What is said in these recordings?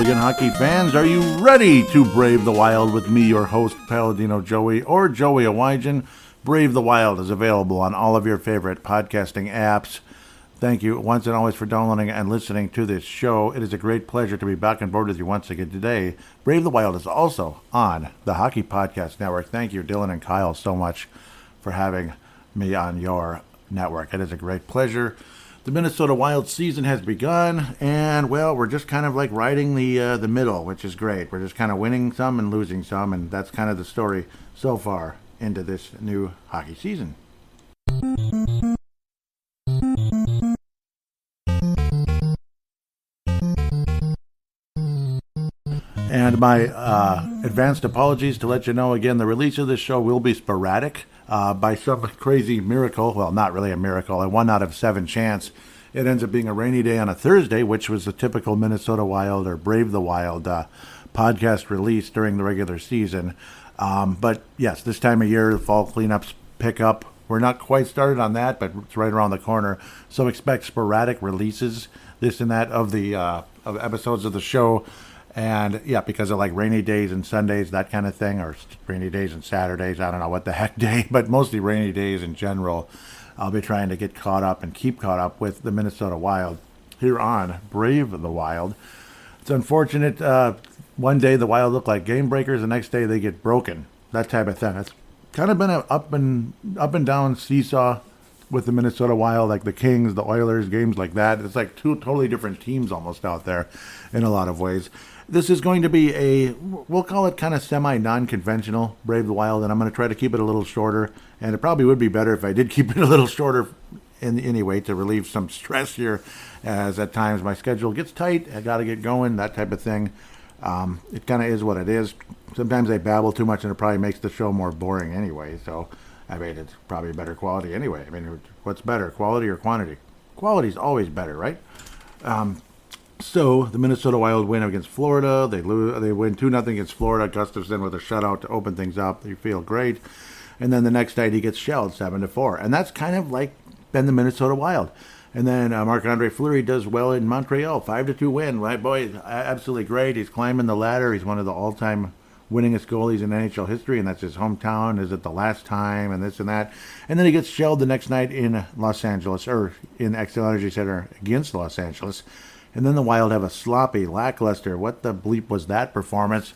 Again, hockey fans, are you ready to brave the wild with me, your host, Paladino Joey, or Joey Awajan? Brave the Wild is available on all of your favorite podcasting apps. Thank you once and always for downloading and listening to this show. It is a great pleasure to be back on board with you once again today. Brave the Wild is also on the Hockey Podcast Network. Thank you, Dylan and Kyle, so much for having me on your network. It is a great pleasure. The Minnesota Wild season has begun, and, well, we're just kind of like riding the middle, which is great. We're just kind of winning some and losing some, and that's kind of the story so far into this new hockey season. And my advanced apologies to let you know again, the release of this show will be sporadic. By some crazy miracle, well, not really a miracle, a 1 out of 7 chance, it ends up being a rainy day on a Thursday, which was the typical Minnesota Wild or Brave the Wild podcast release during the regular season. But yes, this time of year, the fall cleanups pick up. We're not quite started on that, but it's right around the corner. So expect sporadic releases, this and that, of the of episodes of the show. And yeah, because of like rainy days and Sundays, that kind of thing, or rainy days and Saturdays, I don't know what the heck day, but mostly rainy days in general, I'll be trying to get caught up and keep caught up with the Minnesota Wild here on Brave the Wild. It's unfortunate. One day the Wild look like game breakers, the next day they get broken. That type of thing. It's kind of been an up and down seesaw with the Minnesota Wild, like the Kings, the Oilers, games like that. It's like two totally different teams almost out there in a lot of ways. This is going to be we'll call it kind of semi-non-conventional Brave the Wild, and I'm going to try to keep it a little shorter. And it probably would be better if I did keep it a little shorter anyway to relieve some stress here, as at times my schedule gets tight. I got to get going, that type of thing. It kind of is what it is. Sometimes I babble too much, and it probably makes the show more boring anyway. So, I mean, it's probably better quality anyway. I mean, what's better, quality or quantity? Quality's always better, right? So the Minnesota Wild win against Florida. They win 2-0 against Florida. Gustafsson with a shutout to open things up. They feel great. And then the next night he gets shelled 7-4. And that's kind of like been the Minnesota Wild. And then Marc-Andre Fleury does well in Montreal. 5-2 win. My boy, absolutely great. He's climbing the ladder. He's one of the all-time winningest goalies in NHL history, and that's his hometown. Is it the last time, and this and that. And then he gets shelled the next night in Los Angeles, or in Xcel Energy Center against Los Angeles. And then the Wild have a sloppy, lackluster, what the bleep was that performance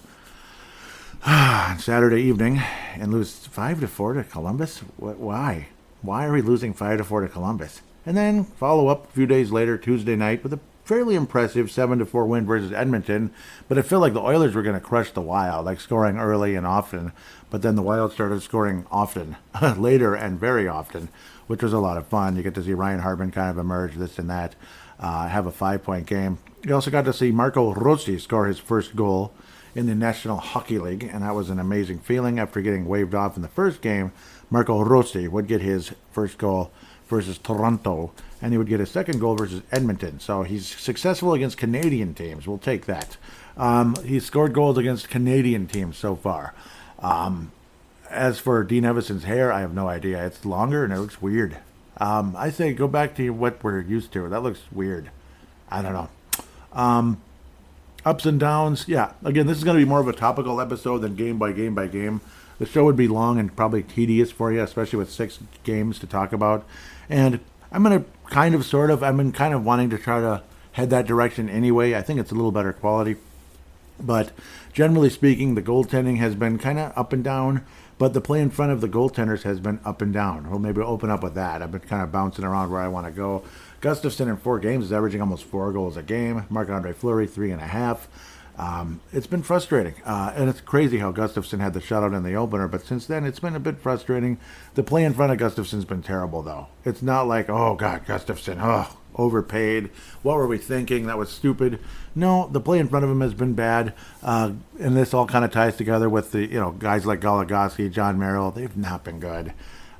on Saturday evening, and lose 5-4 to Columbus? Why? Why are we losing 5-4 to Columbus? And then follow up a few days later, Tuesday night, with a fairly impressive 7-4 win versus Edmonton. But it felt like the Oilers were going to crush the Wild, like scoring early and often. But then the Wild started scoring often, later and very often, which was a lot of fun. You get to see Ryan Hartman kind of emerge, this and that. Have a 5-point game. You also got to see Marco Rossi score his first goal in the National Hockey League, and that was an amazing feeling. After getting waved off in the first game, Marco Rossi would get his first goal versus Toronto, and he would get his second goal versus Edmonton. So he's successful against Canadian teams. We'll take that. He's scored goals against Canadian teams so far. As for Dean Evison's hair, I have no idea. It's longer and it looks weird. I say go back to what we're used to. That looks weird. I don't know. Ups and downs. Yeah, again, this is going to be more of a topical episode than game by game by game. The show would be long and probably tedious for you, especially with 6 games to talk about. And I'm going to I've been kind of wanting to try to head that direction anyway. I think it's a little better quality. But generally speaking, the goaltending has been kind of up and down. But the play in front of the goaltenders has been up and down. We'll maybe open up with that. I've been kind of bouncing around where I want to go. Gustafsson in 4 games is averaging almost 4 goals a game. Marc-Andre Fleury, 3.5. It's been frustrating. And it's crazy how Gustafsson had the shutout in the opener. But since then, it's been a bit frustrating. The play in front of Gustafsson's been terrible, though. It's not like, oh, God, Gustafsson, overpaid. What were we thinking? That was stupid. No, the play in front of him has been bad. And this all kind of ties together with the guys like Goligoski, John Merrill. They've not been good.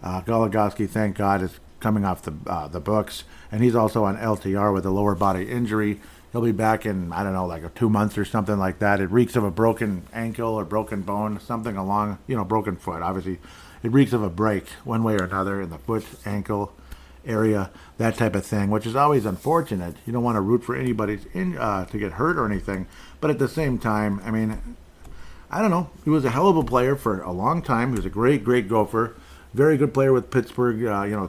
Goligoski, thank God, is coming off the books. And he's also on LTR with a lower body injury. He'll be back in, I don't know, like 2 months or something like that. It reeks of a broken ankle or broken bone, something along, broken foot. Obviously, it reeks of a break one way or another in the foot, ankle, area, that type of thing, which is always unfortunate. You don't want to root for anybody to get hurt or anything. But at the same time, I mean, I don't know. He was a hell of a player for a long time. He was a great, great Gopher. Very good player with Pittsburgh,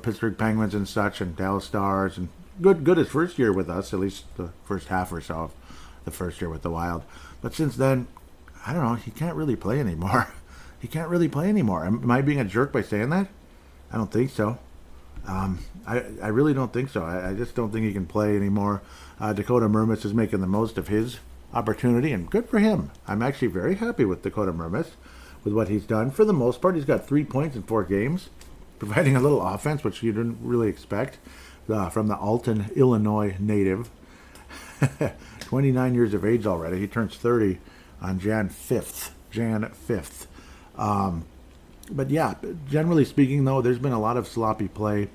Pittsburgh Penguins and such, and Dallas Stars, and good his first year with us, at least the first half or so of the first year with the Wild. But since then, I don't know. He can't really play anymore. He can't really play anymore. Am I being a jerk by saying that? I don't think so. I really don't think so. I just don't think he can play anymore. Dakota Mermis is making the most of his opportunity, and good for him. I'm actually very happy with Dakota Mermis, with what he's done. For the most part, he's got 3 points in 4 games, providing a little offense, which you didn't really expect from the Alton, Illinois native. 29 years of age already. He turns 30 on Jan 5th. But yeah, generally speaking, though, there's been a lot of sloppy play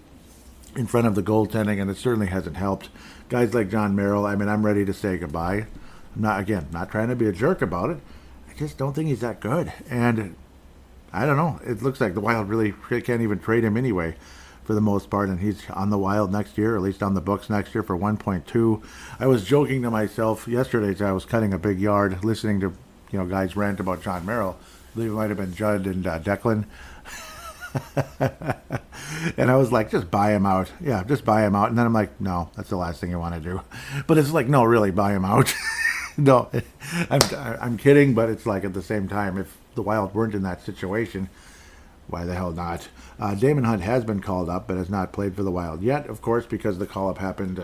in front of the goaltending, and it certainly hasn't helped. Guys like John Merrill, I mean, I'm ready to say goodbye. I'm not trying to be a jerk about it. I just don't think he's that good. And I don't know. It looks like the Wild really can't even trade him anyway, for the most part, and he's on the Wild next year, or at least on the books next year, for 1.2. I was joking to myself yesterday as I was cutting a big yard, listening to guys rant about John Merrill. I believe it might have been Judd and Declan. And I was like, just buy him out. Yeah, just buy him out. And then I'm like, no, that's the last thing you want to do. But it's like, no, really, buy him out. No, I'm kidding, but it's like at the same time, if the Wild weren't in that situation, why the hell not? Damon Hunt has been called up, but has not played for the Wild yet, of course, because the call-up happened,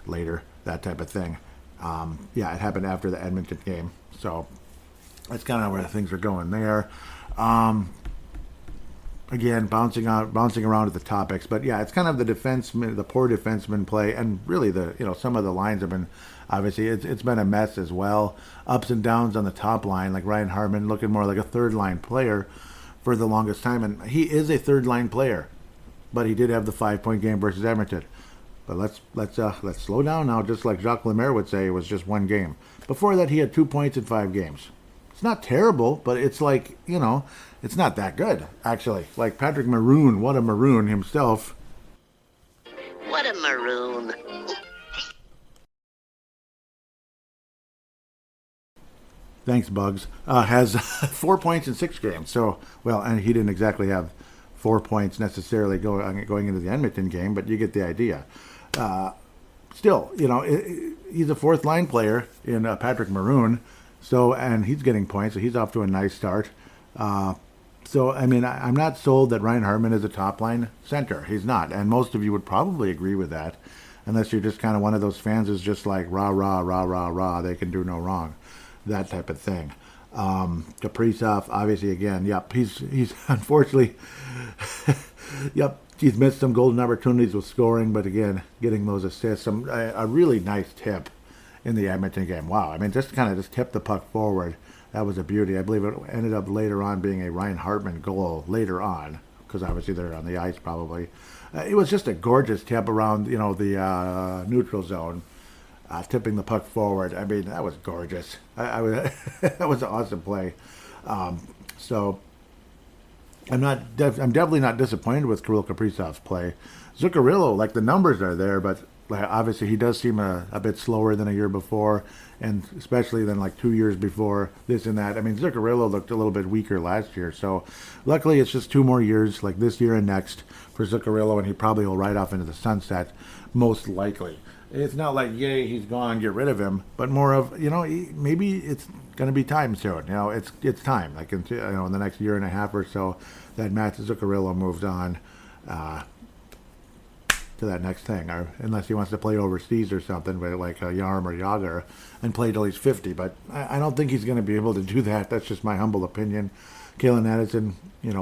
later, that type of thing. It happened after the Edmonton game, so that's kind of where things are going there. Again, bouncing around at the topics, but yeah, it's kind of the poor defenseman play, and really some of the lines have been, obviously, it's been a mess as well. Ups and downs on the top line, like Ryan Hartman looking more like a third line player for the longest time, and he is a third line player, but he did have the 5-point game versus Edmonton. But let's slow down now, just like Jacques Lemaire would say, it was just one game. Before that, he had 2 points in 5 games. It's not terrible, but it's like, it's not that good, actually. Like Patrick Maroon, what a maroon himself. What a maroon. Thanks, Bugs. Has 4 points in 6 games. So, and he didn't exactly have 4 points necessarily going into the Edmonton game, but you get the idea. Still, he's a fourth line player in Patrick Maroon. So, and he's getting points, so he's off to a nice start. So, I mean, I'm not sold that Ryan Hartman is a top-line center. He's not, and most of you would probably agree with that, unless you're just kind of one of those fans who's just like, rah, rah, rah, rah, rah, they can do no wrong, that type of thing. Kaprizov, obviously, again, yep, he's unfortunately, yep, he's missed some golden opportunities with scoring, but again, getting those assists, a really nice tip in the Edmonton game. Wow, I mean, just tip the puck forward. That was a beauty. I believe it ended up later on being a Ryan Hartman goal later on, because obviously they're on the ice probably. It was just a gorgeous tip around, the neutral zone, tipping the puck forward. I mean, that was gorgeous. I was that was an awesome play. So I'm definitely not disappointed with Kirill Kaprizov's play. Zuccarello, like the numbers are there, but obviously he does seem a bit slower than a year before, and especially than like 2 years before, this and that. I mean, Zuccarello looked a little bit weaker last year, so luckily it's just 2 more years, like this year and next, for Zuccarello, and he probably will ride off into the sunset, most likely. It's not like, yay, he's gone, get rid of him, but more of, maybe it's going to be time soon. It's time, like in the next year and a half or so, that Matt Zuccarello moved on to that next thing, or unless he wants to play overseas or something, with like Jaromir Jagr, and play till he's 50. But I don't think he's going to be able to do that. That's just my humble opinion. Kalen Addison,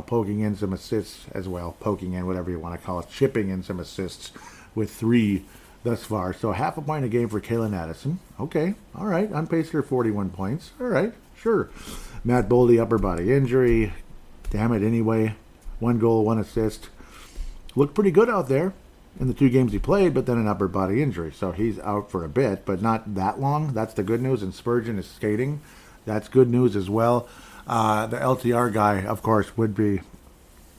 poking in some assists as well, poking in, whatever you want to call it, chipping in some assists with 3 thus far. So half a point a game for Kalen Addison. Okay, all right, on pace for 41 points. All right, sure. Matt Boldy, upper body injury. Damn it, anyway. 1 goal, 1 assist. Looked pretty good out there in the 2 games he played, but then an upper body injury. So he's out for a bit, but not that long. That's the good news. And Spurgeon is skating. That's good news as well. The LTR guy, of course, would be,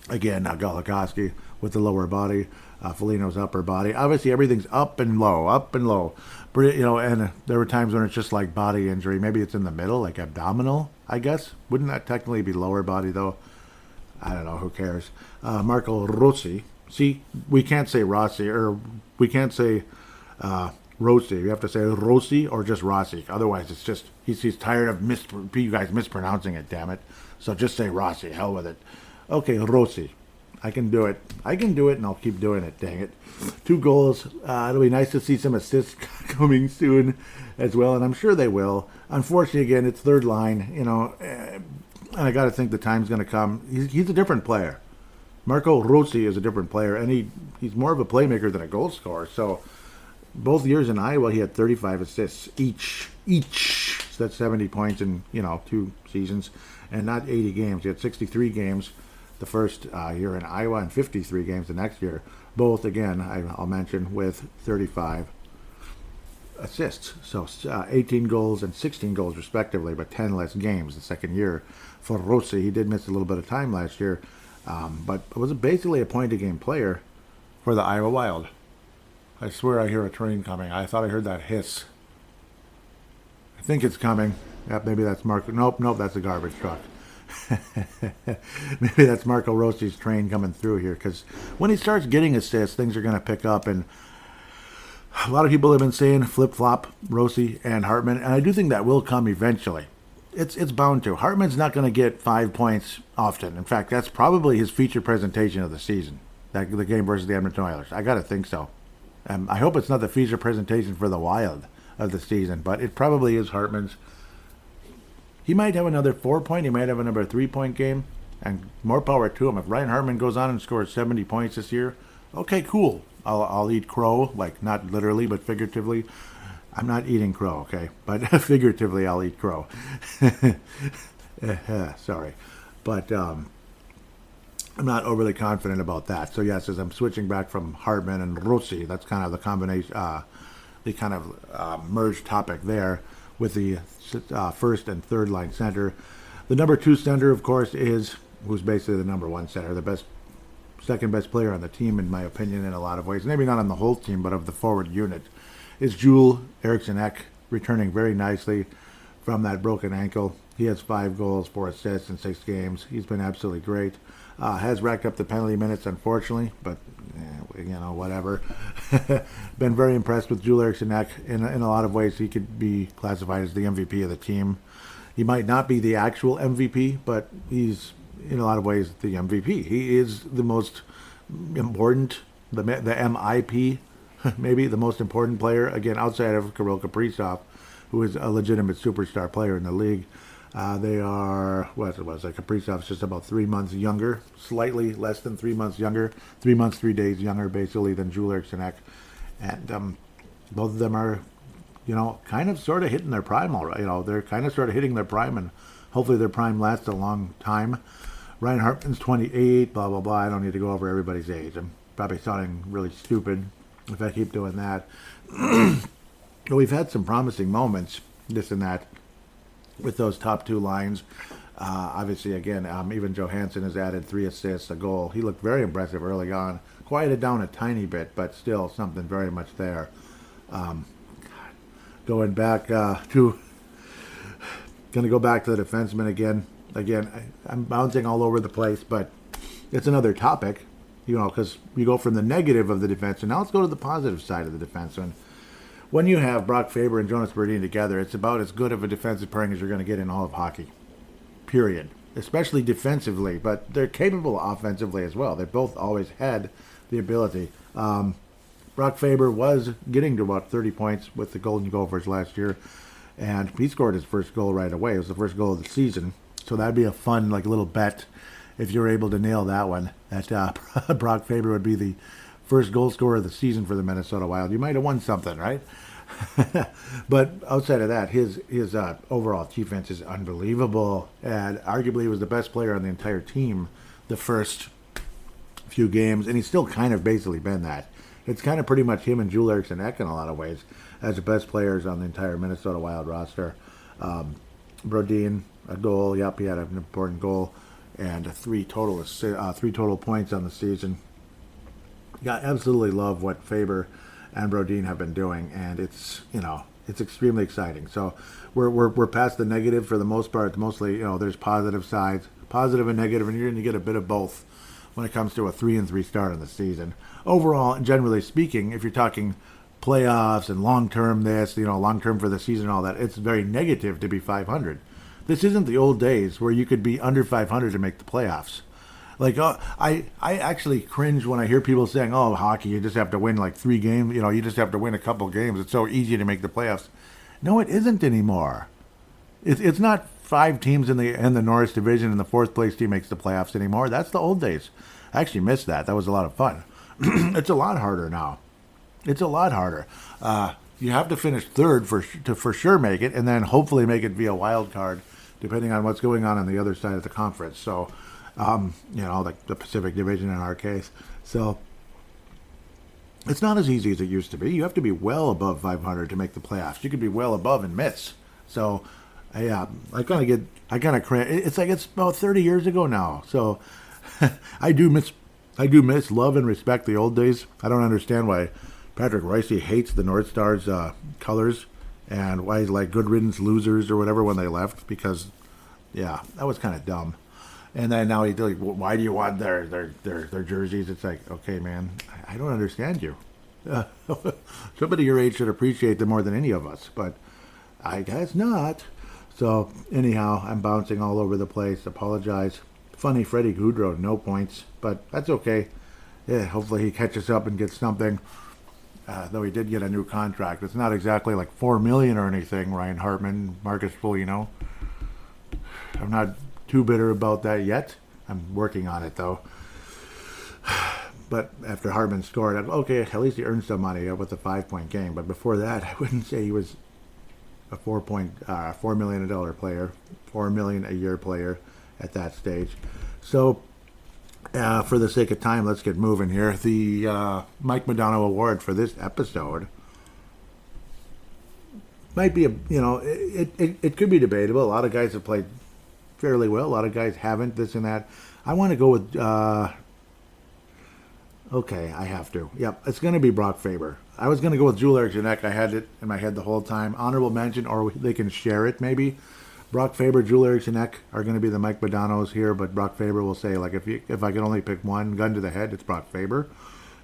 again, Goligoski. with the lower body. Foligno's upper body. Obviously, everything's up and low, up and low. You know, and there were times when it's just like body injury. Maybe it's in the middle, like abdominal, I guess. Wouldn't that technically be lower body, though? I don't know. Who cares? Marco Rossi. See, we can't say Rossi, or we can't say Rossi. You have to say Rossi or just Rossi. Otherwise, it's just, he's tired of you guys mispronouncing it, damn it. So just say Rossi. Hell with it. Okay, Rossi. I can do it. I can do it, and I'll keep doing it, dang it. 2 goals. It'll be nice to see some assists coming soon as well, and I'm sure they will. Unfortunately, again, it's third line, you know, and I got to think the time's going to come. He's a different player. Marco Rossi is a different player, and he's more of a playmaker than a goal scorer. So both years in Iowa, he had 35 assists each. So that's 70 points in, you know, 2 seasons, and not 80 games. He had 63 games the first year in Iowa and 53 games the next year. Both, again, I'll mention, with 35 assists. So 18 goals and 16 goals respectively, but 10 less games the second year for Rossi. He did miss a little bit of time last year, but was basically a point-a-game player for the Iowa Wild. I swear I hear a train coming. I thought I heard that hiss. I think it's coming. Yep, maybe that's Marco. Nope, that's a garbage truck. Maybe that's Marco Rossi's train coming through here, because when he starts getting assists, things are going to pick up. And a lot of people have been saying flip-flop Rossi and Hartman, and I do think that will come eventually. It's bound to. Hartman's not going to get 5 points often. In fact, that's probably his feature presentation of the season, the game versus the Edmonton Oilers. I got to think so. I hope it's not the feature presentation for the Wild of the season, but it probably is Hartman's. He might have another 4-point. He might have another 3-point game, and more power to him. If Ryan Hartman goes on and scores 70 points this year, okay, cool. I'll eat crow, like not literally, but figuratively. I'm not eating crow, okay? But figuratively, I'll eat crow. Sorry. But I'm not overly confident about that. So, yes, as I'm switching back from Hartman and Rossi, that's kind of the combination, the kind of merged topic there with the first and third line center. The number 2 center, of course, who's basically the number 1 center, the second best player on the team, in my opinion, in a lot of ways. Maybe not on the whole team, but of the forward unit, is Joel Eriksson-Ek, returning very nicely from that broken ankle. He has 5 goals, 4 assists in 6 games. He's been absolutely great. Has racked up the penalty minutes, unfortunately, but you know, whatever. Been very impressed with Joel Eriksson-Ek. In a lot of ways, he could be classified as the MVP of the team. He might not be the actual MVP, but he's, in a lot of ways, the MVP. He is the most important, the MIP, maybe the most important player, again, outside of Kirill Kaprizov, who is a legitimate superstar player in the league. They are, Kaprizov's just about 3 months younger, slightly less than 3 months younger, 3 months, 3 days younger, basically, than Joel Eriksson-Ek. And both of them are, you know, kind of sort of hitting their prime already. You know, they're kind of sort of hitting their prime, and hopefully their prime lasts a long time. Ryan Hartman's 28, blah, blah, blah. I don't need to go over everybody's age. I'm probably sounding really stupid if I keep doing that. But we've had some promising moments, this and that, with those top 2 lines. Obviously, again, even Johansson has added 3 assists, a goal. He looked very impressive early on. Quieted down a tiny bit, but still something very much there. Going back to... Going to go back to the defenseman again. Again, I'm bouncing all over the place, but it's another topic, you know, because you go from the negative of the defense, and now let's go to the positive side of the defenseman. When you have Brock Faber and Jonas Brodin together, it's about as good of a defensive pairing as you're going to get in all of hockey. Period. Especially defensively, but they're capable offensively as well. They both always had the ability. Brock Faber was getting to about 30 points with the Golden Gophers last year, and he scored his first goal right away. It was the first goal of the season. So that'd be a fun, like, little bet if you're able to nail that one, that Brock Faber would be the first goal scorer of the season for the Minnesota Wild. You might have won something, right? But outside of that, his overall defense is unbelievable, and arguably he was the best player on the entire team the first few games, and he's still kind of basically been that. It's kind of pretty much him and Joel Eriksson-Ek in a lot of ways as the best players on the entire Minnesota Wild roster. Brodin, a goal. Yep, he had an important goal, and 3 total points on the season. I absolutely love what Faber and Brodin have been doing, and it's extremely exciting. So we're past the negative for the most part. Mostly, there's positive sides, positive and negative, and you're going to get a bit of both when it comes to a 3-3 start in the season. Overall, and generally speaking, if you're talking playoffs and long term long term for the season and all that, it's very negative to be 500. This isn't the old days where you could be under 500 to make the playoffs. Like, I actually cringe when I hear people saying, "Oh, hockey, you just have to win like 3 games. You just have to win a couple games. It's so easy to make the playoffs." No, it isn't anymore. It's not 5 teams in the Norris division and the 4th place team makes the playoffs anymore. That's the old days. I actually missed that. That was a lot of fun. It's a lot harder now. It's a lot harder. You have to finish 3rd to for sure make it, and then hopefully make it via wild card, depending on what's going on the other side of the conference. So. Like the Pacific Division in our case. So it's not as easy as it used to be. You have to be well above 500 to make the playoffs. You could be well above and miss. So I kind of cringe. It's about 30 years ago now. So I do miss, love, and respect the old days. I don't understand why Patrick Rossi hates the North Stars colors and why he's like good riddance losers or whatever when they left, because that was kind of dumb. And then now he's like, why do you want their jerseys? It's like, okay, man, I don't understand you. Somebody your age should appreciate them more than any of us, but I guess not. So anyhow, I'm bouncing all over the place. Apologize. Funny Freddie Gaudreau, no points, but that's okay. Yeah, hopefully he catches up and gets something. Though he did get a new contract. It's not exactly like $4 million or anything. Ryan Hartman, Marcus Foligno. I'm not too bitter about that yet. I'm working on it though. But after Hartman scored, okay, at least he earned some money with a 5-point game. But before that, I wouldn't say he was a $4 million player, $4 million a year player at that stage. So, for the sake of time, let's get moving here. The Mike Modano Award for this episode might be it could be debatable. A lot of guys have played fairly well. A lot of guys haven't, this and that. I want to go with, okay, I have to. Yep, it's going to be Brock Faber. I was going to go with Joel Eriksson Ek. I had it in my head the whole time. Honorable mention, or they can share it maybe. Brock Faber, Joel Eriksson Ek are going to be the Mike Modanos here, but Brock Faber will say, like, if I could only pick one, gun to the head, it's Brock Faber.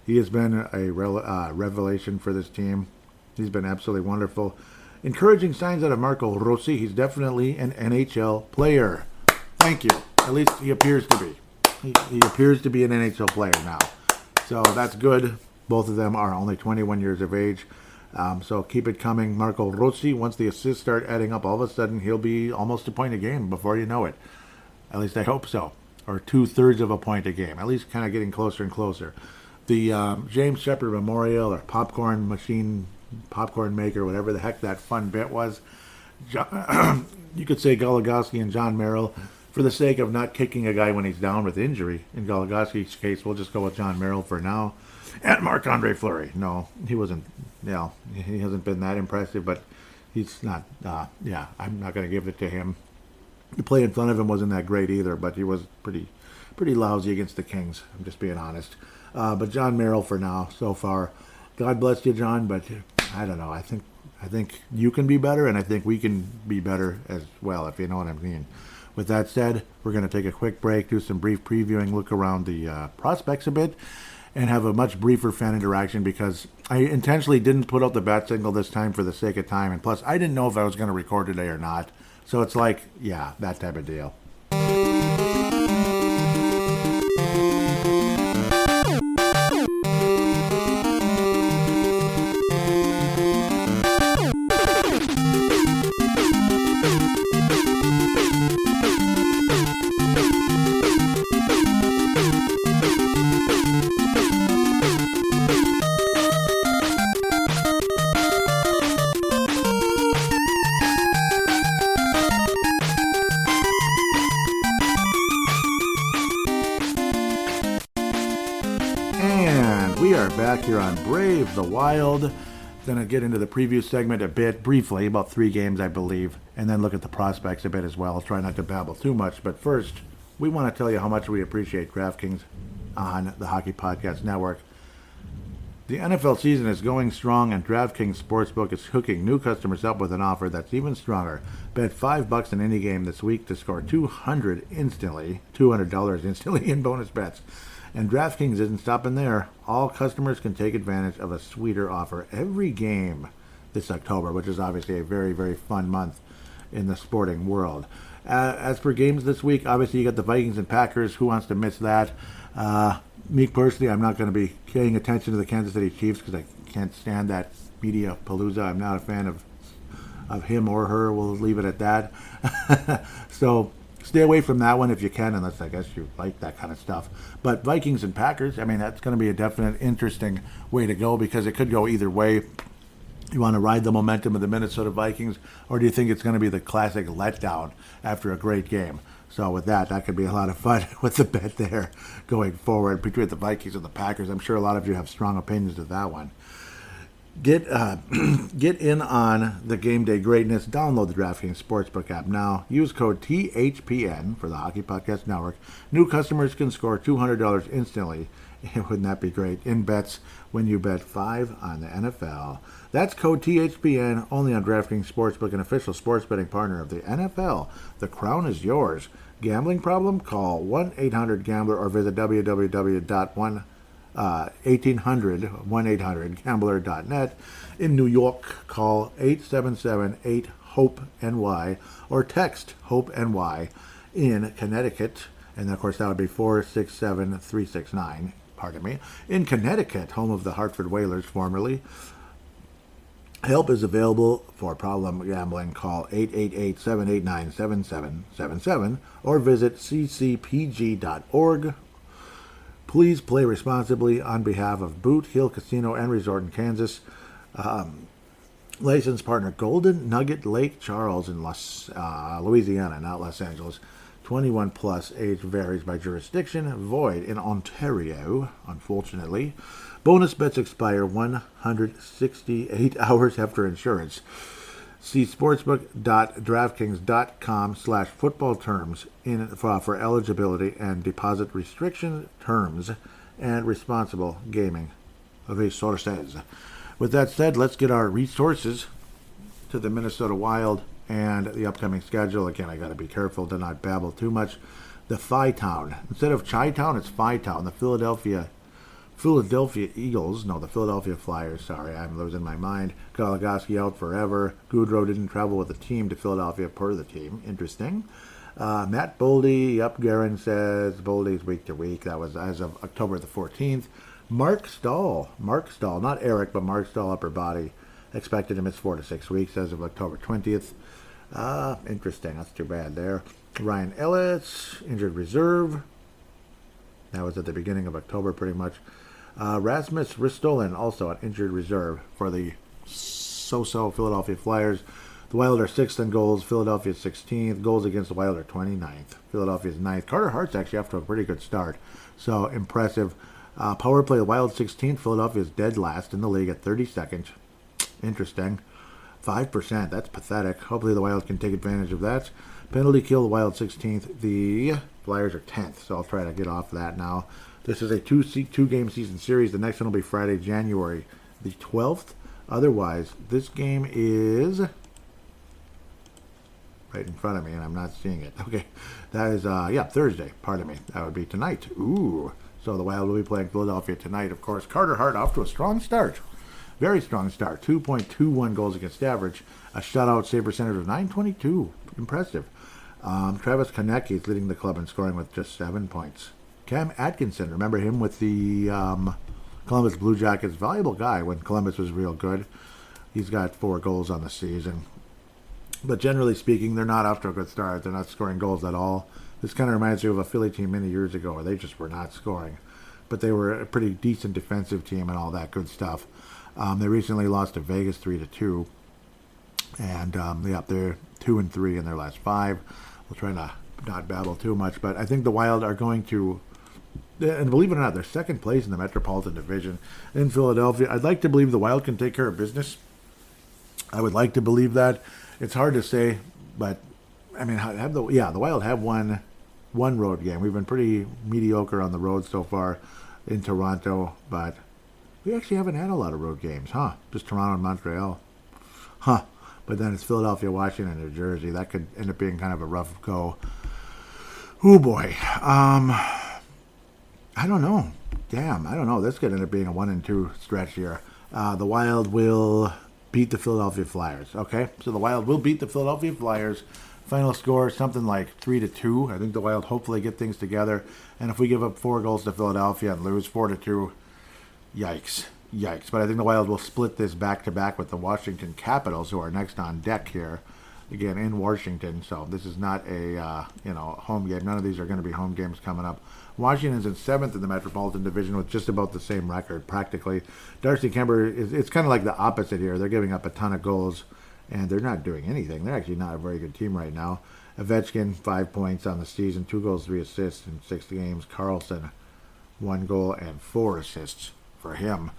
He has been a revelation for this team. He's been absolutely wonderful. Encouraging signs out of Marco Rossi. He's definitely an NHL player. Thank you. At least he appears to be. He appears to be an NHL player now. So that's good. Both of them are only 21 years of age. So keep it coming. Marco Rossi, once the assists start adding up, all of a sudden he'll be almost a point a game before you know it. At least I hope so. Or 2/3 of a point a game. At least kind of getting closer and closer. The James Shepard Memorial or popcorn maker, whatever the heck that fun bit was. You could say Goligoski and John Merrill. For the sake of not kicking a guy when he's down with injury, in Goligoski's case, we'll just go with John Merrill for now. And Marc-Andre Fleury. No, he wasn't, he hasn't been that impressive, but he's not, I'm not going to give it to him. The play in front of him wasn't that great either, but he was pretty lousy against the Kings, I'm just being honest. But John Merrill for now, so far. God bless you, John, but I don't know. I think you can be better, and I think we can be better as well, if you know what I mean. With that said, we're going to take a quick break, do some brief previewing, look around the prospects a bit, and have a much briefer fan interaction because I intentionally didn't put out the bat signal this time for the sake of time, and plus I didn't know if I was going to record today or not. So it's like, that type of deal. Back here on Brave the Wild. Gonna get into the preview segment a bit briefly, about 3 games I believe, and then look at the prospects a bit as well. I'll try not to babble too much, but first we want to tell you how much we appreciate DraftKings on the Hockey Podcast Network. The NFL season is going strong, and DraftKings Sportsbook is hooking new customers up with an offer that's even stronger. Bet $5 in any game this week to score $200 instantly in bonus bets. And DraftKings isn't stopping there. All customers can take advantage of a sweeter offer every game this October, which is obviously a very, very fun month in the sporting world. As for games this week, obviously you got the Vikings and Packers. Who wants to miss that? Me personally, I'm not going to be paying attention to the Kansas City Chiefs because I can't stand that media palooza. I'm not a fan of him or her. We'll leave it at that. So stay away from that one if you can, unless I guess you like that kind of stuff. But Vikings and Packers, I mean, that's going to be a definite interesting way to go because it could go either way. You want to ride the momentum of the Minnesota Vikings, or do you think it's going to be the classic letdown after a great game? So with that could be a lot of fun with the bet there going forward between the Vikings and the Packers. I'm sure a lot of you have strong opinions of that one. Get in on the game day greatness. Download the DraftKings Sportsbook app now. Use code THPN for the Hockey Podcast Network. New customers can score $200 instantly. Wouldn't that be great? In bets when you bet $5 on the NFL. That's code THPN only on DraftKings Sportsbook, an official sports betting partner of the NFL. The crown is yours. Gambling problem? Call 1-800-GAMBLER or visit www.1800-gambler.net. In New York, call 877-8-HOPE-NY or text HOPE-NY. In Connecticut, and of course that would be 467-369. Pardon me. In Connecticut, home of the Hartford Whalers, formerly, help is available for problem gambling. Call 888-789-7777 or visit ccpg.org. Please play responsibly on behalf of Boot Hill Casino and Resort in Kansas. License partner Golden Nugget Lake Charles in Louisiana, not Los Angeles. 21 plus, age varies by jurisdiction, void in Ontario, unfortunately. Bonus bets expire 168 hours after insurance. See sportsbook.draftkings.com/football terms for eligibility and deposit restriction terms and responsible gaming resources. With that said, let's get our resources to the Minnesota Wild and the upcoming schedule. Again, I got to be careful to not babble too much. The Phi-Town. Instead of Chi-Town, it's Phi-Town. The Philadelphia Eagles. No, the Philadelphia Flyers. Sorry, I'm losing my mind. Goligoski out forever. Goudreau didn't travel with the team to Philadelphia per the team. Interesting. Matt Boldy. Yep, Guerin says Boldy's week to week. That was as of October the 14th. Mark Stahl. Not Eric, but Mark Stahl, upper body. Expected to miss 4 to 6 weeks as of October 20th. Interesting. That's too bad there. Ryan Ellis, injured reserve. That was at the beginning of October, pretty much. Rasmus Ristolainen, also an injured reserve for the so-so Philadelphia Flyers. The Wild are 6th in goals. Philadelphia 16th. Goals against the Wild are 29th. Philadelphia's 9th. Carter Hart's actually off to a pretty good start. So impressive. Power play, the Wild 16th. Philadelphia's dead last in the league at 32nd. Interesting. 5%. That's pathetic. Hopefully the Wild can take advantage of that. Penalty kill, the Wild 16th. The Flyers are 10th. So I'll try to get off that now. This is a two-game season series. The next one will be Friday, January the 12th. Otherwise, this game is right in front of me, and I'm not seeing it. Okay. That is, Thursday. Pardon me. That would be tonight. Ooh. So the Wild will be playing Philadelphia tonight, of course. Carter Hart off to a strong start. Very strong start. 2.21 goals against average. A shutout save percentage of .922. Impressive. Travis Konecny is leading the club in scoring with just 7 points. Cam Atkinson, remember him with the Columbus Blue Jackets? Valuable guy when Columbus was real good. He's got 4 goals on the season. But generally speaking, they're not off to a good start. They're not scoring goals at all. This kind of reminds me of a Philly team many years ago where they just were not scoring. But they were a pretty decent defensive team and all that good stuff. They recently lost to Vegas 3-2, and they're 2-3 in their last 5. We'll try to not babble too much, but I think the Wild are going to, and believe it or not, they're second place in the Metropolitan Division in Philadelphia. I'd like to believe the Wild can take care of business. I would like to believe that. It's hard to say, but I mean, the Wild have won one road game. We've been pretty mediocre on the road so far in Toronto, but We actually haven't had a lot of road games, huh? Just Toronto and Montreal. Huh. But then it's Philadelphia, Washington, New Jersey. That could end up being kind of a rough go. Oh, boy. I don't know. Damn, I don't know. This could end up being a 1-2 stretch here. The Wild will beat the Philadelphia Flyers. Okay, so the Wild will beat the Philadelphia Flyers. Final score, something like 3-2. I think the Wild hopefully get things together. And if we give up 4 goals to Philadelphia and lose 4-2, yikes. Yikes. But I think the Wild will split this back-to-back with the Washington Capitals, who are next on deck here. Again, in Washington. So this is not a home game. None of these are going to be home games coming up. Washington's in 7th in the Metropolitan Division with just about the same record, practically. Darcy Kemper, it's kind of like the opposite here. They're giving up a ton of goals, and they're not doing anything. They're actually not a very good team right now. Ovechkin, 5 points on the season, 2 goals, 3 assists in 6 games. Carlson, 1 goal and 4 assists for him.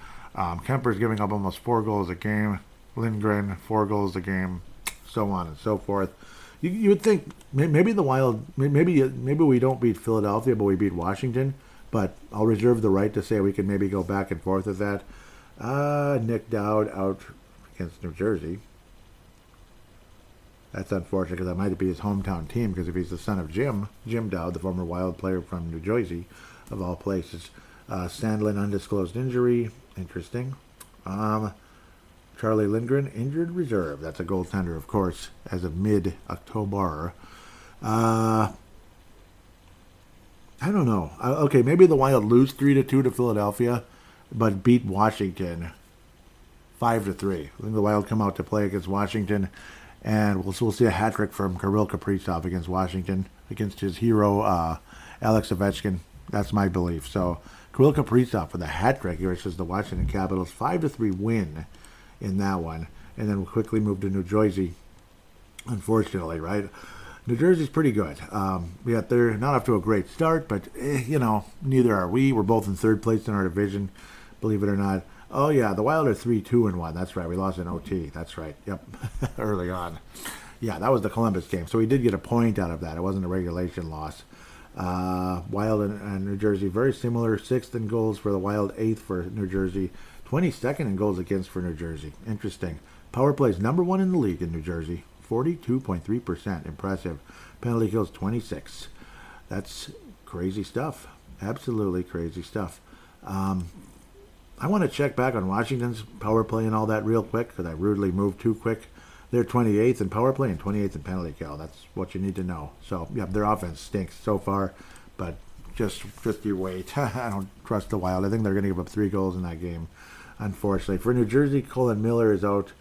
Kemper's giving up almost 4 goals a game. Lindgren, 4 goals a game, so on and so forth. You would think maybe the Wild, maybe we don't beat Philadelphia, but we beat Washington. But I'll reserve the right to say we can maybe go back and forth with that. Nick Dowd out against New Jersey. That's unfortunate because that might be his hometown team, because if he's the son of Jim Dowd, the former Wild player from New Jersey, of all places. Sandlin, undisclosed injury. Interesting. Charlie Lindgren, injured reserve. That's a goaltender, of course, as of mid-October. I don't know. Okay, maybe the Wild lose 3-2 to Philadelphia, but beat Washington 5-3. I think the Wild come out to play against Washington, and we'll see a hat-trick from Kirill Kaprizov against Washington, against his hero, Alex Ovechkin. That's my belief. So, Kirill Kaprizov with a hat-trick versus the Washington Capitals. 5-3 win in that one, and then we'll quickly move to New Jersey, unfortunately, right? New Jersey's pretty good. Yet they're not off to a great start, but, neither are we. We're both in 3rd place in our division, believe it or not. Oh, yeah, the Wild are 3-2-1. That's right. We lost in OT. That's right. Yep, early on. Yeah, that was the Columbus game, so we did get a point out of that. It wasn't a regulation loss. Wild and New Jersey, very similar. 6th in goals for the Wild, 8th for New Jersey. 22nd in goals against for New Jersey. Interesting. Power plays number 1 in the league in New Jersey. 42.3%. Impressive. Penalty kills 26. That's crazy stuff. Absolutely crazy stuff. I want to check back on Washington's power play and all that real quick, because I rudely moved too quick. They're 28th in power play and 28th in penalty kill. That's what you need to know. So, yeah, their offense stinks so far, but just you wait. I don't trust the Wild. I think they're going to give up 3 goals in that game, unfortunately. For New Jersey, Colin Miller is out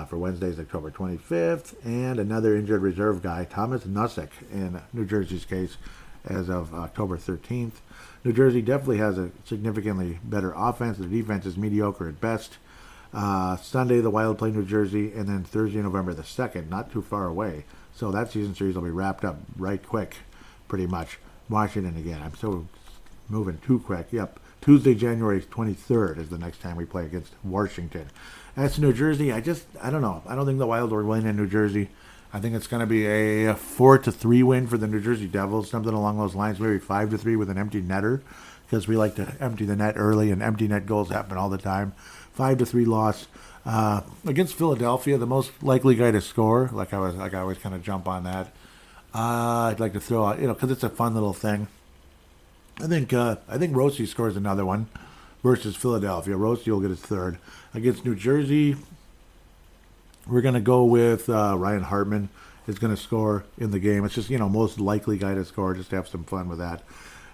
for Wednesday's October 25th, and another injured reserve guy, Thomas Nusick, in New Jersey's case, as of October 13th. New Jersey definitely has a significantly better offense. The defense is mediocre at best. Sunday, the Wild play New Jersey, and then Thursday, November the 2nd, not too far away. So that season series will be wrapped up right quick, pretty much. Washington again. I'm so moving too quick. Yep. Tuesday, January 23rd is the next time we play against Washington. As to New Jersey, I don't know. I don't think the Wild will win in New Jersey. I think it's going to be a 4-3 win for the New Jersey Devils, something along those lines, maybe 5-3 with an empty netter, because we like to empty the net early, and empty net goals happen all the time. 5-3 loss against Philadelphia. The most likely guy to score, I always kind of jump on that. I'd like to throw out, because it's a fun little thing. I think Rossi scores another one versus Philadelphia. Rossi will get his 3rd. Against New Jersey, we're going to go with Ryan Hartman is going to score in the game. It's just, most likely guy to score, just to have some fun with that.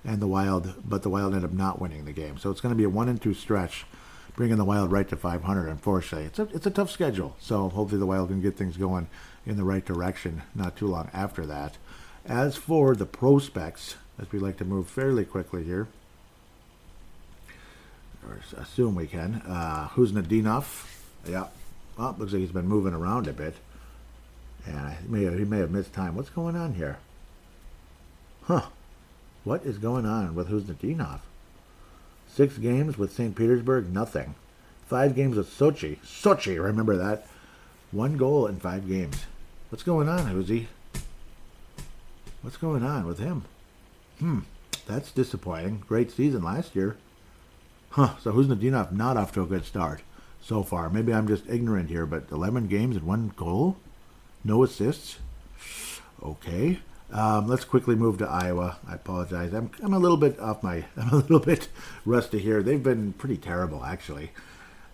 And the Wild end up not winning the game. So it's going to be a 1-2 stretch, bringing the Wild right to 500, unfortunately. It's a tough schedule, so hopefully the Wild can get things going in the right direction not too long after that. As for the prospects, as we like to move fairly quickly here, or assume we can, Kuznetsov, yeah, well, looks like he's been moving around a bit, and he may have missed time. What's going on here? What is going on with Kuznetsov? 6 games with St. Petersburg, nothing. 5 games with Sochi, remember that. 1 goal in 5 games. What's going on, Uzi? What's going on with him? That's disappointing. Great season last year. Huh, so Huznadinov not off to a good start so far. Maybe I'm just ignorant here, but 11 games and 1 goal? No assists? Okay. Let's quickly move to Iowa. I apologize. I'm a little bit I'm a little bit rusty here. They've been pretty terrible, actually.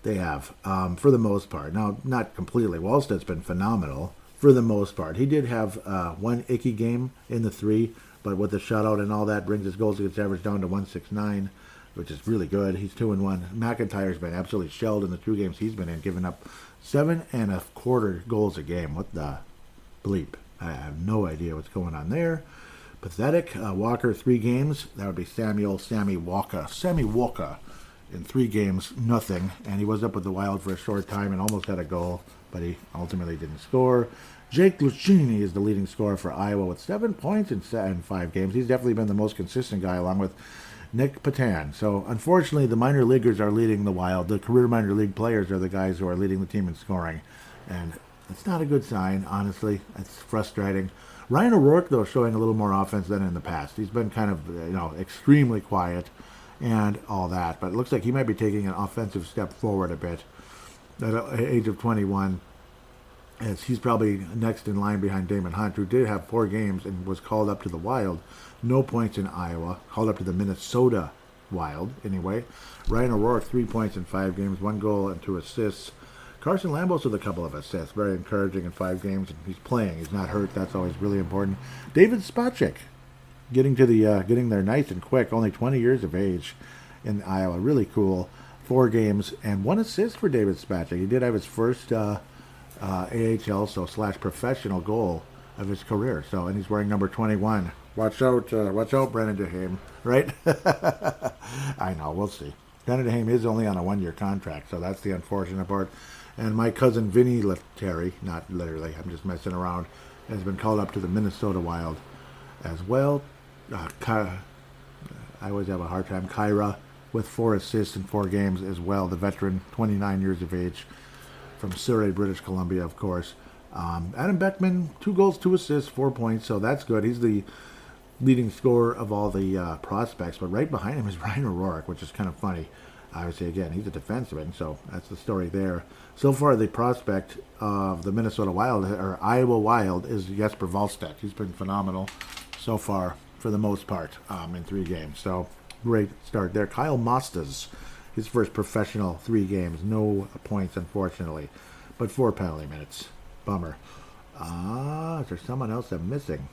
They have, for the most part. Now, not completely. Wallstedt's been phenomenal for the most part. He did have one icky game in the 3, but with the shutout and all that brings his goals against average down to 169, which is really good. He's 2-1. McIntyre's been absolutely shelled in the 2 games he's been in, giving up 7.25 goals a game. What the bleep? I have no idea what's going on there. Pathetic. Walker, 3 games. That would be Sammy Walker in 3 games, nothing. And he was up with the Wild for a short time and almost had a goal, but he ultimately didn't score. Jake Lucchini is the leading scorer for Iowa with 7 points in 5 games. He's definitely been the most consistent guy, along with Nick Patan. So, unfortunately, the minor leaguers are leading the Wild. The career minor league players are the guys who are leading the team in scoring. And it's not a good sign, honestly. It's frustrating. Ryan O'Rourke, though, showing a little more offense than in the past. He's been kind of, extremely quiet and all that. But it looks like he might be taking an offensive step forward a bit at the age of 21. As he's probably next in line behind Damon Hunt, who did have 4 games and was called up to the Wild. No points in Iowa. Called up to the Minnesota Wild, anyway. Ryan O'Rourke, 3 points in 5 games, 1 goal and 2 assists. Carson Lambos with a couple of assists. Very encouraging in 5 games. And he's playing. He's not hurt. That's always really important. David Spacek getting there nice and quick. Only 20 years of age in Iowa. Really cool. 4 games and 1 assist for David Spacek. He did have his first AHL, / professional goal of his career. So, and he's wearing number 21. Watch out, Brennan DeHame, right? I know, we'll see. Brennan DeHame is only on a 1-year contract, so that's the unfortunate part. And my cousin Vinny Lettieri, not literally, I'm just messing around, has been called up to the Minnesota Wild as well. I always have a hard time. Kyra with 4 assists in 4 games as well. The veteran, 29 years of age, from Surrey, British Columbia, of course. Adam Beckman, 2 goals, 2 assists, 4 points, so that's good. He's the leading scorer of all the prospects, but right behind him is Ryan O'Rourke, which is kind of funny. Obviously, again, he's a defenseman, so that's the story there. So far, the prospect of the Minnesota Wild, or Iowa Wild, is Jesper Wallstedt. He's been phenomenal so far, for the most part, in 3 games. So, great start there. Kyle Mostas, his first professional 3 games. No points, unfortunately, but 4 penalty minutes. Bummer. Is there someone else I'm missing?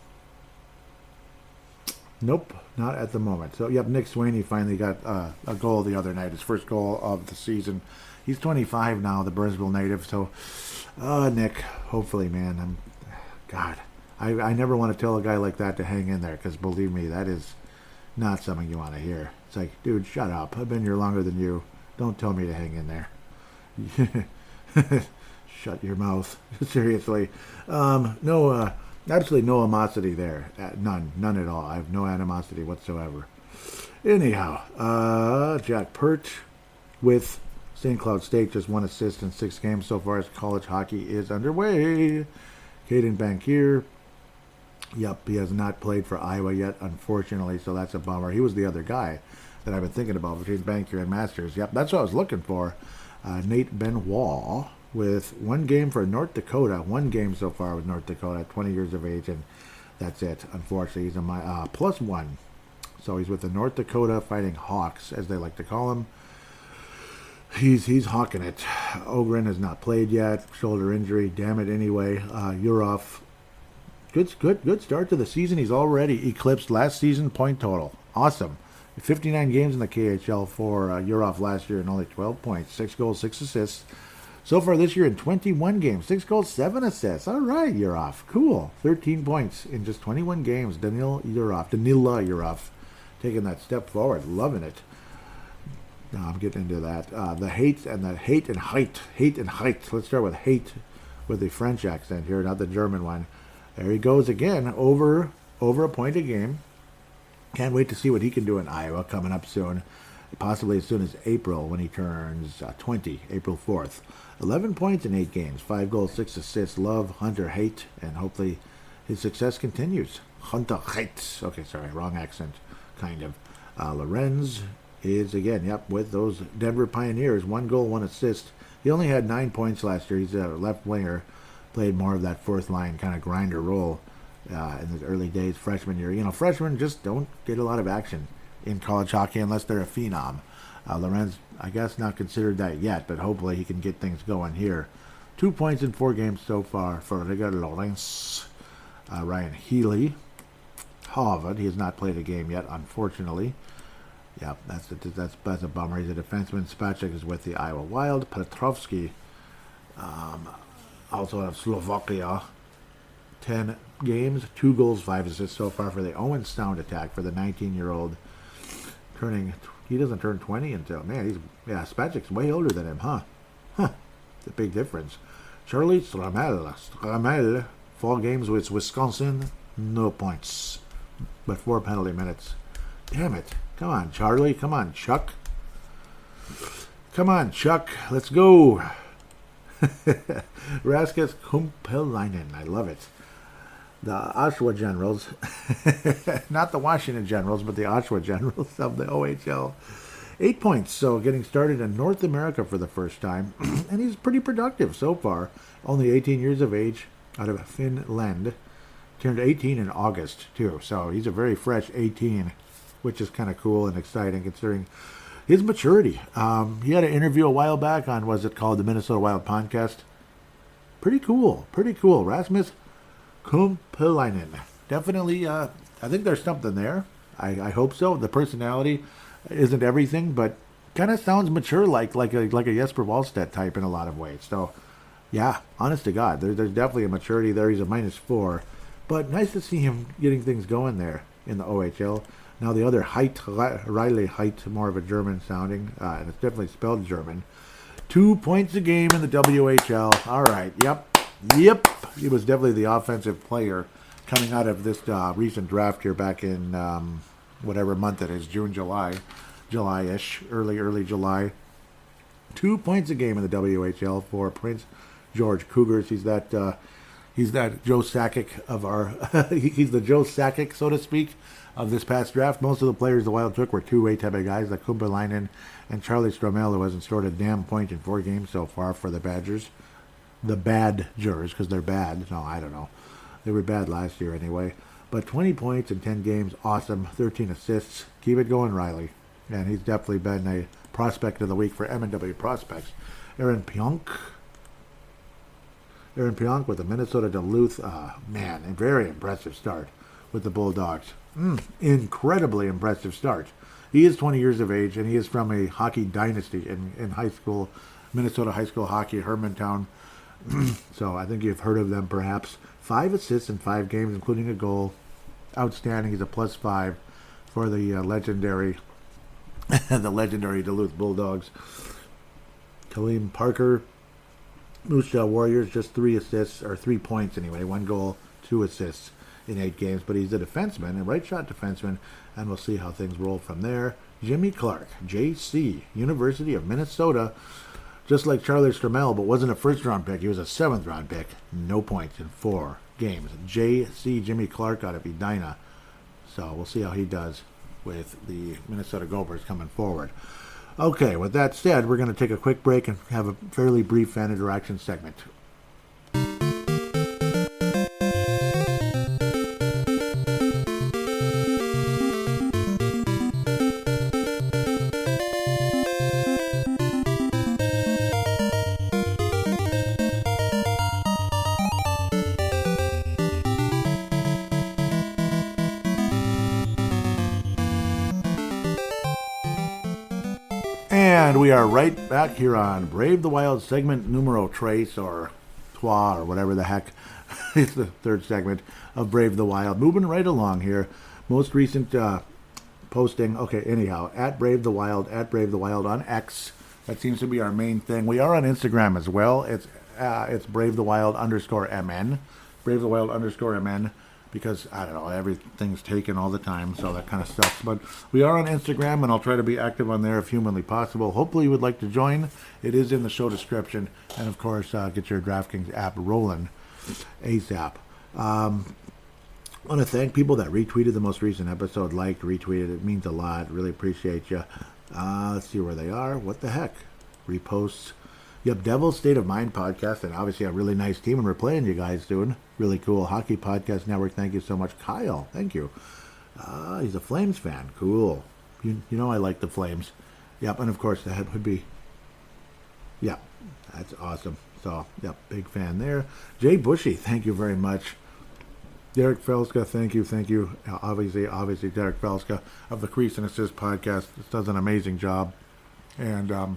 Nope, not at the moment. So, yep, Nick Sweeney finally got a goal the other night, his first goal of the season. He's 25 now, the Burnsville native. So, Nick, hopefully, man. I never want to tell a guy like that to hang in there, because believe me, that is not something you want to hear. It's like, dude, shut up. I've been here longer than you. Don't tell me to hang in there. Shut your mouth. Seriously. Absolutely no animosity there. None at all. I have no animosity whatsoever. Anyhow, Jack Pert with St. Cloud State, just 1 assist in 6 games so far as college hockey is underway. Caden Bankier, yep, he has not played for Iowa yet, unfortunately, so that's a bummer. He was the other guy that I've been thinking about between Bankier and Masters. Yep, that's what I was looking for. Nate Benoit with 1 game for North Dakota. 1 game so far with North Dakota, 20 years of age, and that's it. Unfortunately, he's a +1. So he's with the North Dakota Fighting Hawks, as they like to call him. He's hawking it. Ogren has not played yet. Shoulder injury. Damn it. Anyway, Urov. Good start to the season. He's already eclipsed last season point total. Awesome. 59 games in the KHL for Urov last year and only 12 points. 6 goals, 6 assists. So far this year in 21 games. 6 goals, 7 assists. All right, Urov. Cool. 13 points in just 21 games. Danila Urov. Taking that step forward. Loving it. I'm getting into that. The hate and height. Hate and height. Let's start with hate with the French accent here, not the German one. There he goes again, over a point a game. Can't wait to see what he can do in Iowa coming up soon. Possibly as soon as April when he turns 20, April 4th. 11 points in 8 games, 5 goals, 6 assists. Love Hunter Haight, and hopefully his success continues. Hunter Haight. Okay, sorry, wrong accent, kind of. Lorenz is, again, yep, with those Denver Pioneers. 1 goal, 1 assist. He only had 9 points last year. He's a left winger. Played more of that fourth line kind of grinder role in his early days, freshman year. You know, freshmen just don't get a lot of action in college hockey unless they're a phenom. Lorenz, I guess, not considered that yet, but hopefully he can get things going here. 2 points in 4 games so far for Riga Lorenz. Ryan Healy, Harvard. He has not played a game yet, unfortunately. Yeah, that's a bummer. He's a defenseman. Spacek is with the Iowa Wild. Petrovsky, also out of Slovakia. 10 games, 2 goals, 5 assists so far for the Owen Sound attack for the 19-year-old. He doesn't turn 20 until, Spacek's way older than him, huh? It's a big difference. Charlie Stramel, 4 games with Wisconsin, no points, but 4 penalty minutes. Damn it. Come on, Charlie. Come on, Chuck. Come on, Chuck. Let's go. Raskas Kumpelainen. I love it. The Oshawa Generals. Not the Washington Generals, but the Oshawa Generals of the OHL. 8 points, so getting started in North America for the first time. And he's pretty productive so far. Only 18 years of age, out of Finland. Turned 18 in August, too. So he's a very fresh 18, which is kind of cool and exciting considering his maturity. He had an interview a while back on, was it called the Minnesota Wild Podcast? Pretty cool. Pretty cool. Rasmus Kumpelainen. Definitely, I think there's something there. I hope so. The personality isn't everything, but kind of sounds mature, like a Jesper Wallstedt type in a lot of ways. So, yeah, honest to God, there's definitely a maturity there. He's a -4, but nice to see him getting things going there in the OHL. Now the other Height, Riley Height, more of a German sounding, and it's definitely spelled German. 2 points a game in the WHL. All right, yep. He was definitely the offensive player coming out of this recent draft here back in whatever month it is, June, July-ish, early July. 2 points a game in the WHL for Prince George Cougars. He's that Joe Sakic of our, he's the Joe Sakic, so to speak, of this past draft. Most of the players the Wild took were two-way type of guys, like Kumpelainen and Charlie Stramel, who hasn't scored a damn point in 4 games so far for the Badgers. The Badgers, because they're bad. No, I don't know. They were bad last year anyway. But 20 points in 10 games, awesome. 13 assists. Keep it going, Riley. And he's definitely been a prospect of the week for M&W Prospects. Aaron Pionk with the Minnesota Duluth. A very impressive start with the Bulldogs. Incredibly impressive start. He is 20 years of age, and he is from a hockey dynasty in high school, Minnesota high school hockey, Hermantown. So I think you've heard of them perhaps. 5 assists in 5 games, including a goal. Outstanding. He's a +5 for the legendary Duluth Bulldogs. Kaleem Parker, Moose Jaw Warriors, just 3 assists, or 3 points anyway. 1 goal, 2 assists in 8 games. But he's a defenseman, a right shot defenseman, and we'll see how things roll from there. Jimmy Clark, JC, University of Minnesota. Just like Charlie Stramel, but wasn't a first-round pick. He was a 7th-round pick. No points in 4 games. J.C. Jimmy Clark out of Edina. So we'll see how he does with the Minnesota Gophers coming forward. Okay, with that said, we're going to take a quick break and have a fairly brief fan interaction segment. And we are right back here on Brave the Wild segment numero tres, or trois, or whatever the heck. It's the 3rd segment of Brave the Wild. Moving right along here. Most recent posting, okay, anyhow, at Brave the Wild on X. That seems to be our main thing. We are on Instagram as well. It's Brave the Wild _MN. Brave the Wild _MN. Because, I don't know, everything's taken all the time, so that kind of sucks. But we are on Instagram, and I'll try to be active on there if humanly possible. Hopefully you would like to join. It is in the show description. And, of course, get your DraftKings app rolling ASAP. I want to thank people that retweeted the most recent episode, liked, retweeted. It means a lot. Really appreciate you. Let's see where they are. What the heck? Reposts. Yep, Devil's State of Mind podcast, and obviously a really nice team, and we're playing you guys doing really cool. Hockey Podcast Network, thank you so much. Kyle, thank you. He's a Flames fan. Cool. You know I like the Flames. Yep, and of course that would be, yep, that's awesome. So, yep, big fan there. Jay Bushy, thank you very much. Derek Felska, thank you. Obviously, Derek Felska of the Crease and Assist podcast does an amazing job. And,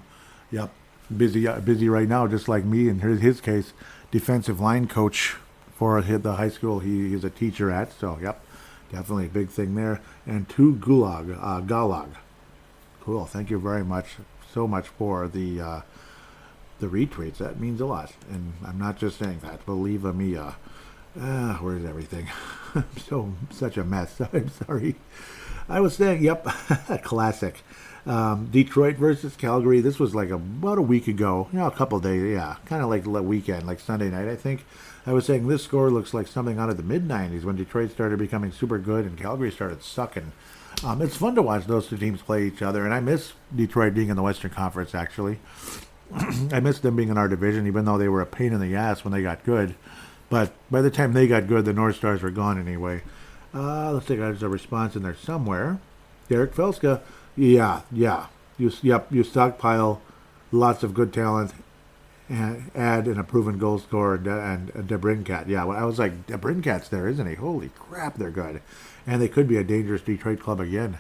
yep, busy right now, just like me. In his case, defensive line coach for the high school he's a teacher at. So, yep, definitely a big thing there. And Galag. Cool. Thank you very much, so much for the retweets. That means a lot. And I'm not just saying that. Believe me. Where's everything? Such a mess. I'm sorry. I was saying, yep, classic. Detroit versus Calgary. This was like about a week ago. A couple days. Yeah, kind of like the weekend, like Sunday night, I think. I was saying this score looks like something out of the mid-'90s when Detroit started becoming super good and Calgary started sucking. It's fun to watch those two teams play each other, and I miss Detroit being in the Western Conference, actually. I miss them being in our division, even though they were a pain in the ass when they got good. But by the time they got good, the North Stars were gone anyway. Let's see, there's a response in there somewhere. Derek Felska, yeah. You stockpile lots of good talent and add in a proven goal scorer and DeBrincat. Yeah, well, I was like, DeBrincat's there, isn't he? Holy crap, they're good. And they could be a dangerous Detroit club again.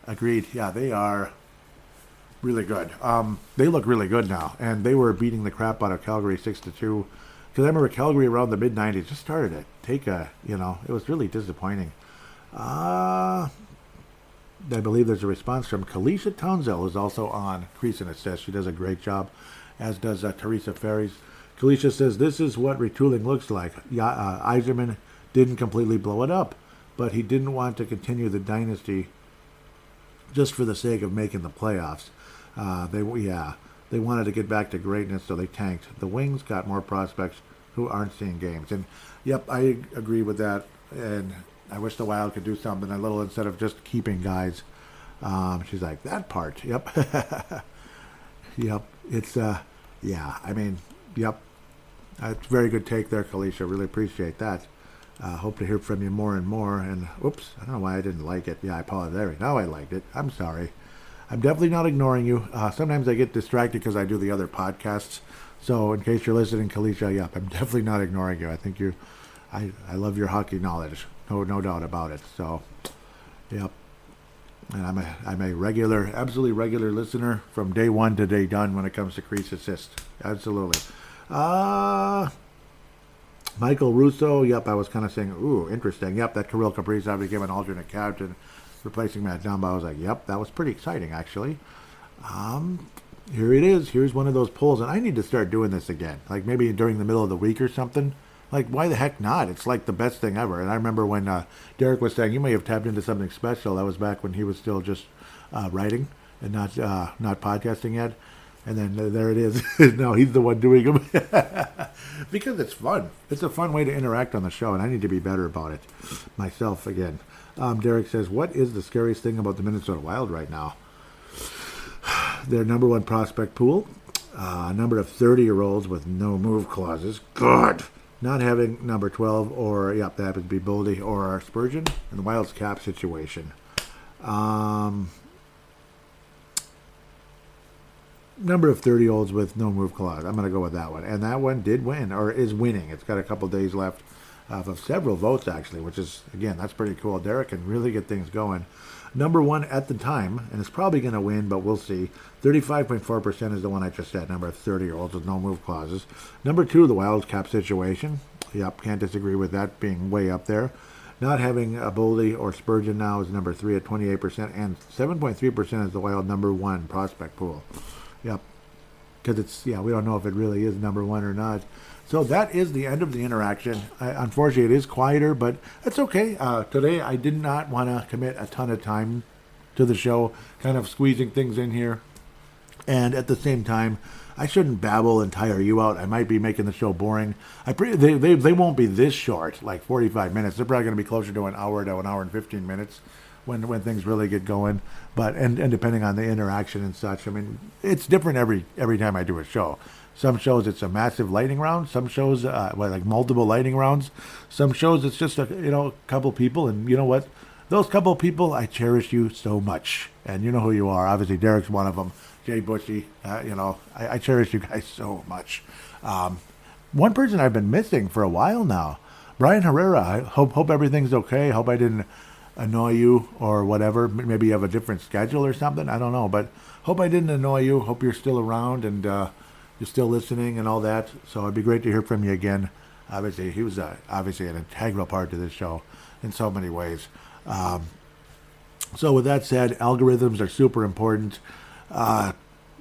Agreed. Yeah, they are really good. They look really good now. And they were beating the crap out of Calgary 6-2. Because I remember Calgary around the mid-'90s just started to take it was really disappointing. I believe there's a response from Kalisha Townsell, who's also on Crease and Assist. She does a great job, as does Teresa Ferries. Kalisha says, this is what retooling looks like. Yzerman didn't completely blow it up, but he didn't want to continue the dynasty just for the sake of making the playoffs. They wanted to get back to greatness, so they tanked. The Wings got more prospects who aren't seeing games. And, yep, I agree with that. And I wish the Wild could do something a little instead of just keeping guys. She's like, that part, yep. Yep, it's, yep. It's a very good take there, Kalisha. Really appreciate that. Hope to hear from you more and more. And, oops, I don't know why I didn't like it. Yeah, I apologize. Now I liked it. I'm sorry. I'm definitely not ignoring you. Sometimes I get distracted because I do the other podcasts. So in case you're listening, Kalisha, yep, I'm definitely not ignoring you. I think I love your hockey knowledge. No doubt about it. So, yep. And I'm a regular, absolutely regular listener from day one to day done when it comes to Crease Assist. Absolutely. Michael Russo, yep, I was kind of saying, ooh, interesting. Yep, that Kirill Kaprizov became an alternate captain, replacing Matt Dumba. I was like, yep, that was pretty exciting, actually. Here it is. Here's one of those polls, and I need to start doing this again. Like maybe during the middle of the week or something. Like, why the heck not? It's like the best thing ever. And I remember when Derek was saying, you may have tapped into something special. That was back when he was still just writing and not podcasting yet. And then there it is. No, he's the one doing them. Because it's fun. It's a fun way to interact on the show, and I need to be better about it myself again. Derek says, what is the scariest thing about the Minnesota Wild right now? Their number one prospect pool. A number of 30-year-olds with no move clauses. God! Not having number 12 or, yep, that would be Boldy or Spurgeon. And the Wild's cap situation. Number of 30-year-olds with no move clause. I'm going to go with that one. And that one did win, or is winning. It's got a couple days left of several votes, actually, which is, again, that's pretty cool. Derek can really get things going. Number one at the time, and it's probably going to win, but we'll see. 35.4% is the one I just said, number of 30-year-olds with no move clauses. Number two, the Wild's cap situation. Yep, can't disagree with that being way up there. Not having a Boldy or Spurgeon now is number three at 28%, and 7.3% is the Wild number one prospect pool. Yep, because it's, we don't know if it really is number one or not. So that is the end of the interaction. Unfortunately, it is quieter, but it's okay. Today, I did not want to commit a ton of time to the show, kind of squeezing things in here. And at the same time, I shouldn't babble and tire you out. I might be making the show boring. They won't be this short, like 45 minutes. They're probably going to be closer to an hour and 15 minutes when things really get going. But and depending on the interaction and such, I mean, it's different every time I do a show. Some shows it's a massive lightning round. Some shows like multiple lightning rounds. Some shows it's just a couple people, and you know what? Those couple people, I cherish you so much, and you know who you are. Obviously, Derek's one of them. Jay Bushy, I cherish you guys so much. One person I've been missing for a while now, Brian Herrera. I hope everything's okay. Hope I didn't annoy you or whatever. Maybe you have a different schedule or something. I don't know, but hope I didn't annoy you. Hope you're still around and you're still listening and all that. So it'd be great to hear from you again. Obviously, he was obviously an integral part to this show in so many ways. So with that said, algorithms are super important.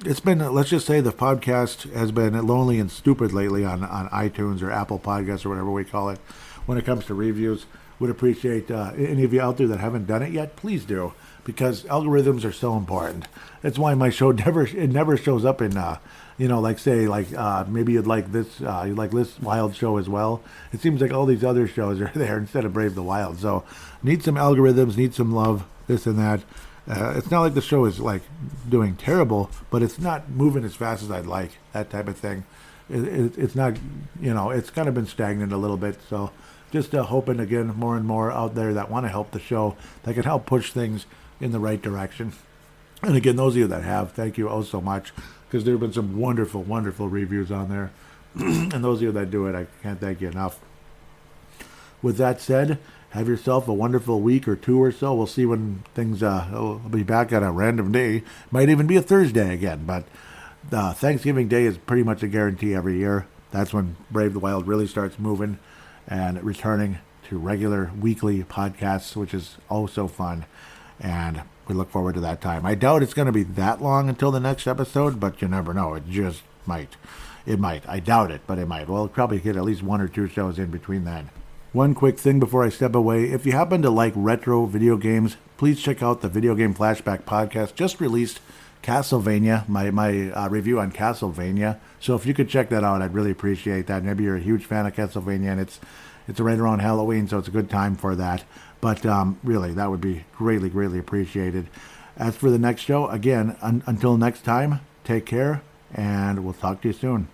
It's been, let's just say the podcast has been lonely and stupid lately on iTunes or Apple Podcasts or whatever we call it when it comes to reviews. Would appreciate any of you out there that haven't done it yet, please do, because algorithms are so important. That's why my show never shows up in maybe you'd like this Wild show as well. It seems like all these other shows are there instead of Brave the Wild. So need some algorithms, need some love, this and that. It's not like the show is like doing terrible, but it's not moving as fast as I'd like, that type of thing. It's not, it's kind of been stagnant a little bit. So just hoping again more and more out there that want to help the show, that can help push things in the right direction. And again, those of you that have, thank you oh so much, because there have been some wonderful, wonderful reviews on there. And those of you that do it, I can't thank you enough. With that said, have yourself a wonderful week or two or so. We'll see when things, I'll be back on a random day. Might even be a Thursday again, but Thanksgiving Day is pretty much a guarantee every year. That's when Brave the Wild really starts moving and returning to regular weekly podcasts, which is oh so fun. And we look forward to that time. I doubt it's going to be that long until the next episode, but you never know. It just might. It might. I doubt it, but it might. We'll probably get at least one or two shows in between then. One quick thing before I step away. If you happen to like retro video games, please check out the Video Game Flashback podcast. Just released Castlevania, my review on Castlevania. So if you could check that out, I'd really appreciate that. Maybe you're a huge fan of Castlevania, and it's right around Halloween, so it's a good time for that. But really, that would be greatly, greatly appreciated. As for the next show, again, until next time, take care, and we'll talk to you soon.